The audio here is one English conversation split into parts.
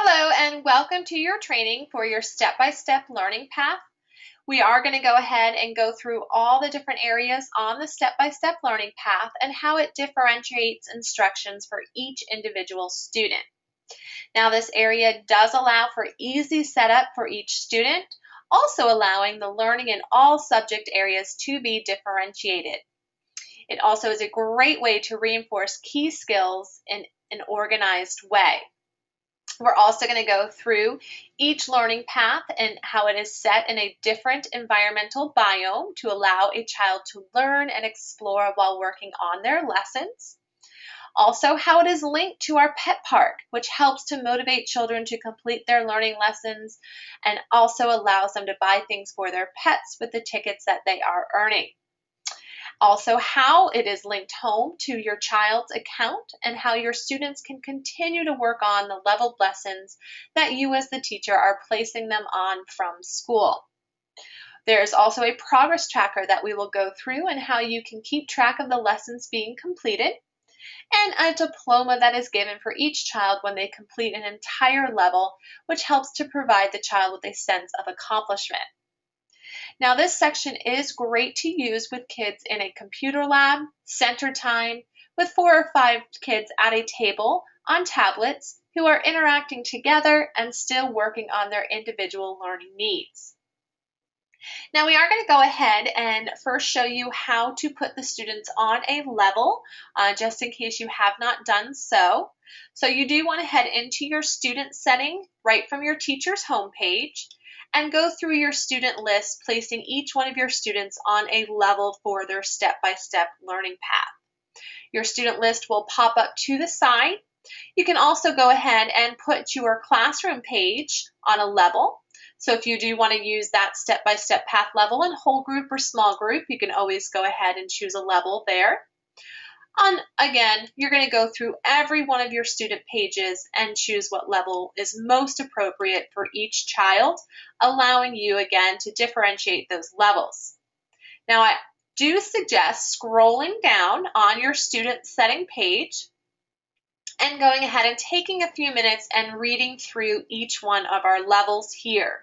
Hello and welcome to your training for your step-by-step learning path. We are going to go ahead and go through all the different areas on the step-by-step learning path and how it differentiates instructions for each individual student. Now this area does allow for easy setup for each student, also allowing the learning in all subject areas to be differentiated. It also is a great way to reinforce key skills in an organized way. We're also going to go through each learning path and how it is set in a different environmental biome to allow a child to learn and explore while working on their lessons. Also, how it is linked to our pet park, which helps to motivate children to complete their learning lessons and also allows them to buy things for their pets with the tickets that they are earning. Also, how it is linked home to your child's account and how your students can continue to work on the leveled lessons that you as the teacher are placing them on from school. There's also a progress tracker that we will go through and how you can keep track of the lessons being completed, and a diploma that is given for each child when they complete an entire level, which helps to provide the child with a sense of accomplishment. Now this section is great to use with kids in a computer lab, center time, with 4 or 5 kids at a table on tablets who are interacting together and still working on their individual learning needs. Now we are going to go ahead and first show you how to put the students on a level, just in case you have not done so. So you do want to head into your student setting right from your teacher's homepage and go through your student list, placing each one of your students on a level for their step-by-step learning path. Your student list will pop up to the side. You can also go ahead and put your classroom page on a level. So if you do want to use that step-by-step path level in whole group or small group, you can always go ahead and choose a level there. Again, you're going to go through every one of your student pages and choose what level is most appropriate for each child, allowing you again to differentiate those levels. Now, I do suggest scrolling down on your student setting page and going ahead and taking a few minutes and reading through each one of our levels here.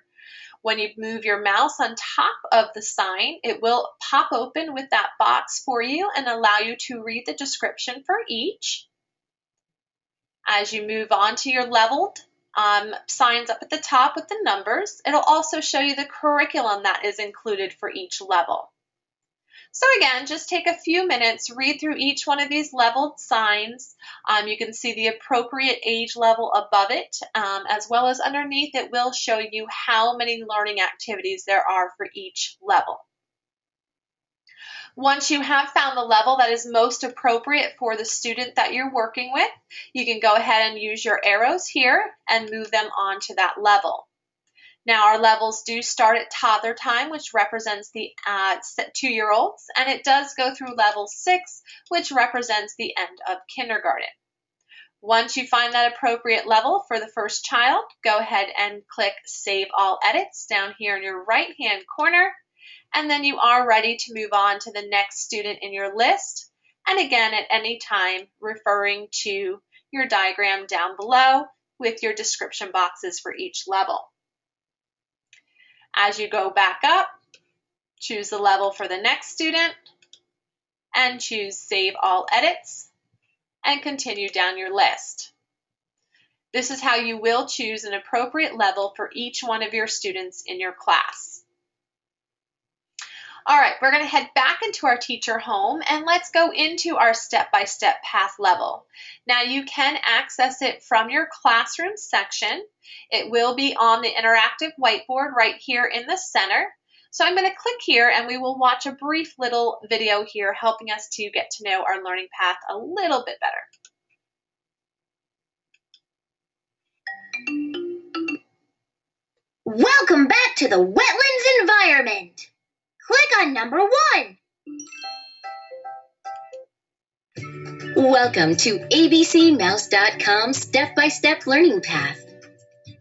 When you move your mouse on top of the sign, it will pop open with that box for you and allow you to read the description for each. As you move on to your leveled signs up at the top with the numbers, it'll also show you the curriculum that is included for each level. So again, just take a few minutes, read through each one of these leveled signs. You can see the appropriate age level above it, as well as underneath it will show you how many learning activities there are for each level. Once you have found the level that is most appropriate for the student that you're working with, you can go ahead and use your arrows here and move them onto that level. Now our levels do start at toddler time, which represents the 2-year-olds, and it does go through level 6, which represents the end of kindergarten. Once you find that appropriate level for the first child, go ahead and click Save All Edits down here in your right-hand corner, and then you are ready to move on to the next student in your list. And again, at any time, referring to your diagram down below with your description boxes for each level. As you go back up, choose the level for the next student and choose Save All Edits and continue down your list. This is how you will choose an appropriate level for each one of your students in your class. All right, we're going to head back into our teacher home and let's go into our step-by-step path level. Now you can access it from your classroom section. It will be on the interactive whiteboard right here in the center. So I'm going to click here and we will watch a brief little video here helping us to get to know our learning path a little bit better. Welcome back to the wetlands environment. Click on number 1. Welcome to abcmouse.com's step-by-step learning path.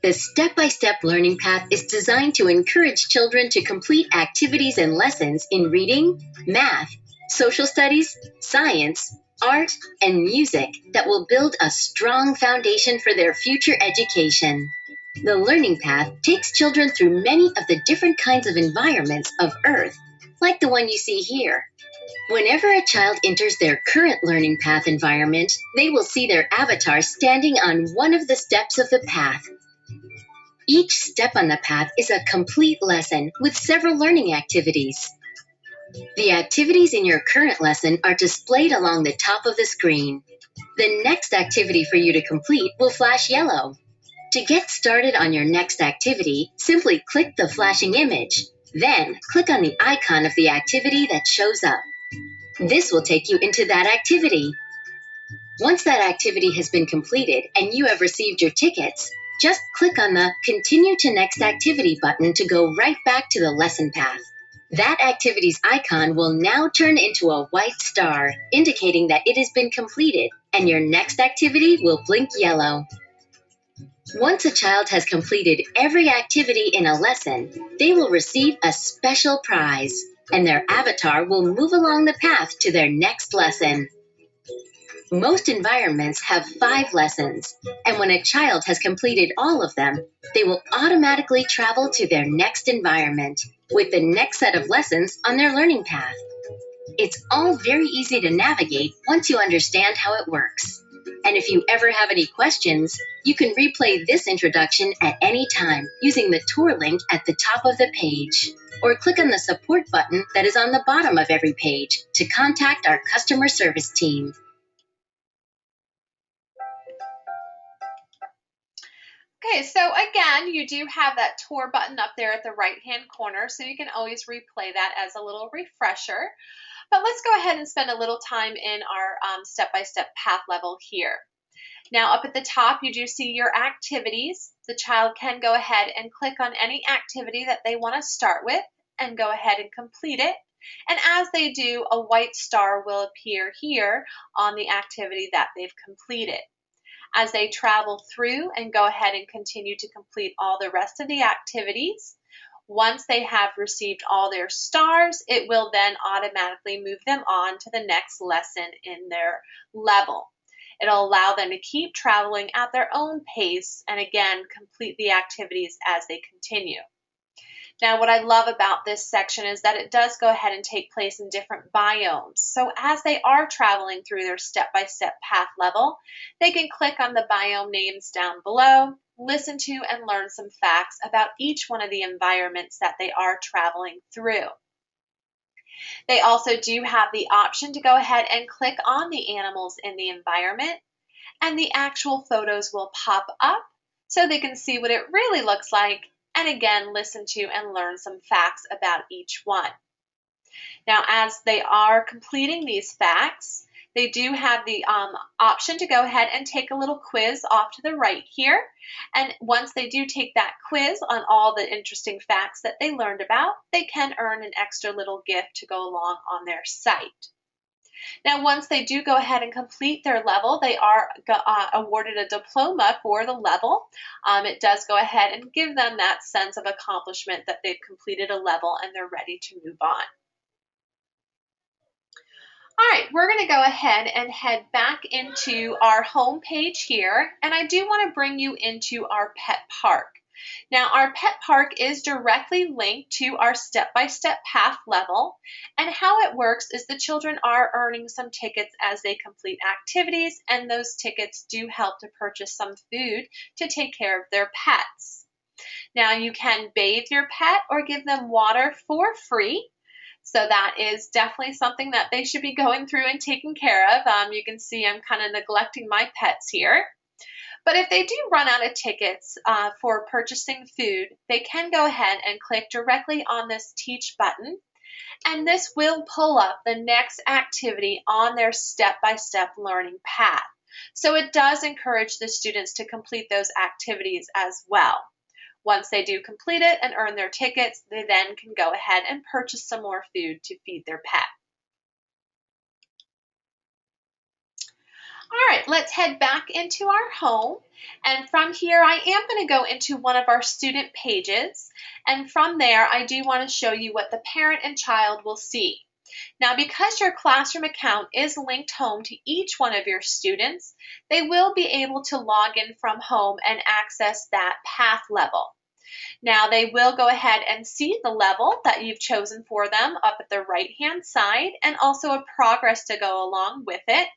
The step-by-step learning path is designed to encourage children to complete activities and lessons in reading, math, social studies, science, art, and music that will build a strong foundation for their future education. The Learning Path takes children through many of the different kinds of environments of Earth, like the one you see here. Whenever a child enters their current Learning Path environment, they will see their avatar standing on one of the steps of the path. Each step on the path is a complete lesson with several learning activities. The activities in your current lesson are displayed along the top of the screen. The next activity for you to complete will flash yellow. To get started on your next activity, simply click the flashing image. Then, click on the icon of the activity that shows up. This will take you into that activity. Once that activity has been completed and you have received your tickets, just click on the Continue to Next Activity button to go right back to the lesson path. That activity's icon will now turn into a white star, indicating that it has been completed, and your next activity will blink yellow. Once a child has completed every activity in a lesson, they will receive a special prize, and their avatar will move along the path to their next lesson. Most environments have 5 lessons, and when a child has completed all of them, they will automatically travel to their next environment with the next set of lessons on their learning path. It's all very easy to navigate once you understand how it works. And if you ever have any questions, you can replay this introduction at any time using the tour link at the top of the page, or click on the support button that is on the bottom of every page to contact our customer service team. Okay, so again, you do have that tour button up there at the right-hand corner, so you can always replay that as a little refresher. But let's go ahead and spend a little time in our step-by-step path level here. Now, up at the top, you do see your activities. The child can go ahead and click on any activity that they want to start with and go ahead and complete it. And as they do, a white star will appear here on the activity that they've completed. As they travel through and go ahead and continue to complete all the rest of the activities, once they have received all their stars, it will then automatically move them on to the next lesson in their level. It'll allow them to keep traveling at their own pace and again, complete the activities as they continue. Now, what I love about this section is that it does go ahead and take place in different biomes. So as they are traveling through their step-by-step path level, they can click on the biome names down below, listen to and learn some facts about each one of the environments that they are traveling through. They also do have the option to go ahead and click on the animals in the environment, and the actual photos will pop up so they can see what it really looks like, and again, listen to and learn some facts about each one. Now, as they are completing these facts, they do have the option to go ahead and take a little quiz off to the right here. And once they do take that quiz on all the interesting facts that they learned about, they can earn an extra little gift to go along on their site. Now, once they do go ahead and complete their level, they are awarded a diploma for the level. It does go ahead and give them that sense of accomplishment that they've completed a level and they're ready to move on. All right, we're going to go ahead and head back into our home page here, and I do want to bring you into our pet park. Now, our pet park is directly linked to our step-by-step path level, and how it works is the children are earning some tickets as they complete activities, and those tickets do help to purchase some food to take care of their pets. Now, you can bathe your pet or give them water for free. So that is definitely something that they should be going through and taking care of. You can see I'm kind of neglecting my pets here. But if they do run out of tickets for purchasing food, they can go ahead and click directly on this Teach button, and this will pull up the next activity on their step-by-step learning path. So it does encourage the students to complete those activities as well. Once they do complete it and earn their tickets, they then can go ahead and purchase some more food to feed their pet. All right, let's head back into our home. And from here, I am going to go into one of our student pages. And from there, I do want to show you what the parent and child will see. Now, because your classroom account is linked home to each one of your students, they will be able to log in from home and access that path level. Now, they will go ahead and see the level that you've chosen for them up at the right-hand side, and also a progress to go along with it.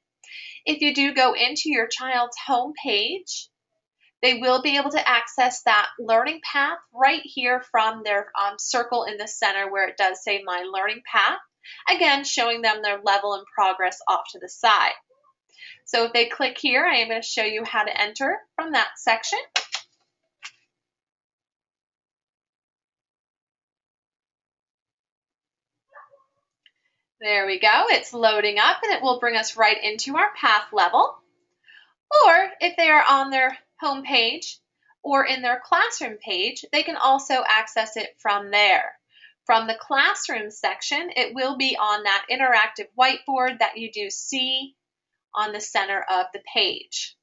If you do go into your child's home page, they will be able to access that learning path right here from their circle in the center where it does say My Learning Path, again showing them their level and progress off to the side. So if they click here, I am going to show you how to enter from that section. There we go. It's loading up and it will bring us right into our path level. Or if they are on their home page or in their classroom page, they can also access it from there. From the classroom section, it will be on that interactive whiteboard that you do see on the center of the page.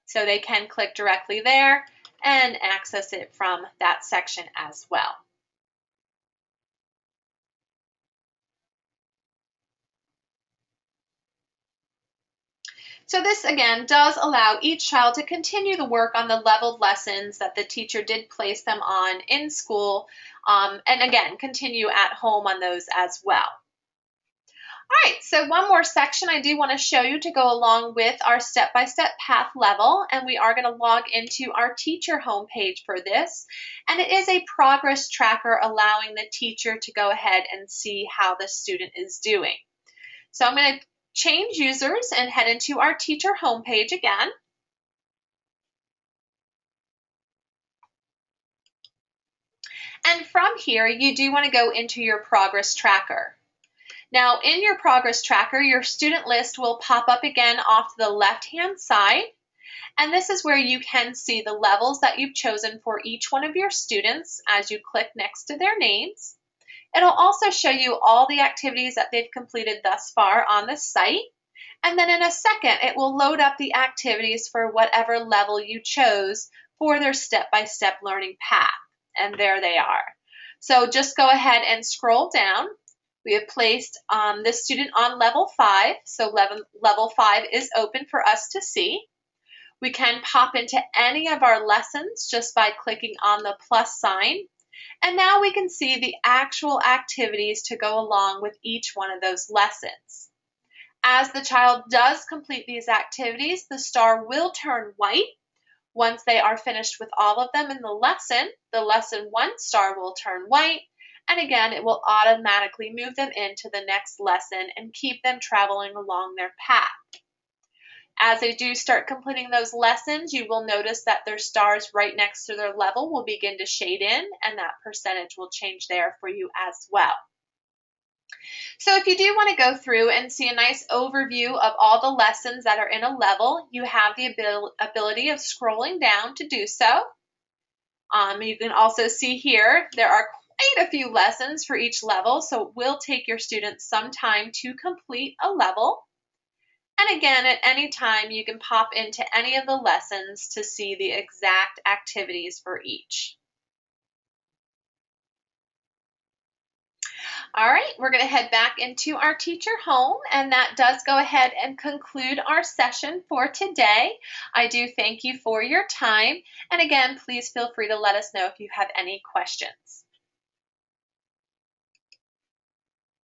So they can click directly there and access it from that section as well. So this again does allow each child to continue the work on the leveled lessons that the teacher did place them on in school, and again continue at home on those as well. All right, so one more section I do want to show you to go along with our step-by-step path level, and we are going to log into our teacher homepage for this, and it is a progress tracker allowing the teacher to go ahead and see how the student is doing. So I'm going to change users and head into our teacher homepage again. And from here, you do want to go into your progress tracker. Now, in your progress tracker, your student list will pop up again off to the left-hand side. And this is where you can see the levels that you've chosen for each one of your students as you click next to their names. It'll also show you all the activities that they've completed thus far on the site. And then in a second, it will load up the activities for whatever level you chose for their step-by-step learning path. And there they are. So just go ahead and scroll down. We have placed this student on level 5. So level 5 is open for us to see. We can pop into any of our lessons just by clicking on the plus sign. And now we can see the actual activities to go along with each one of those lessons. As the child does complete these activities, the star will turn white. Once they are finished with all of them in the lesson 1 star will turn white. And again, it will automatically move them into the next lesson and keep them traveling along their path. As they do start completing those lessons, you will notice that their stars right next to their level will begin to shade in, and that percentage will change there for you as well. So if you do want to go through and see a nice overview of all the lessons that are in a level, you have the ability of scrolling down to do so. You can also see here there are quite a few lessons for each level, so it will take your students some time to complete a level. And again, at any time, you can pop into any of the lessons to see the exact activities for each. All right, we're going to head back into our teacher home, and that does go ahead and conclude our session for today. I do thank you for your time, and again, please feel free to let us know if you have any questions.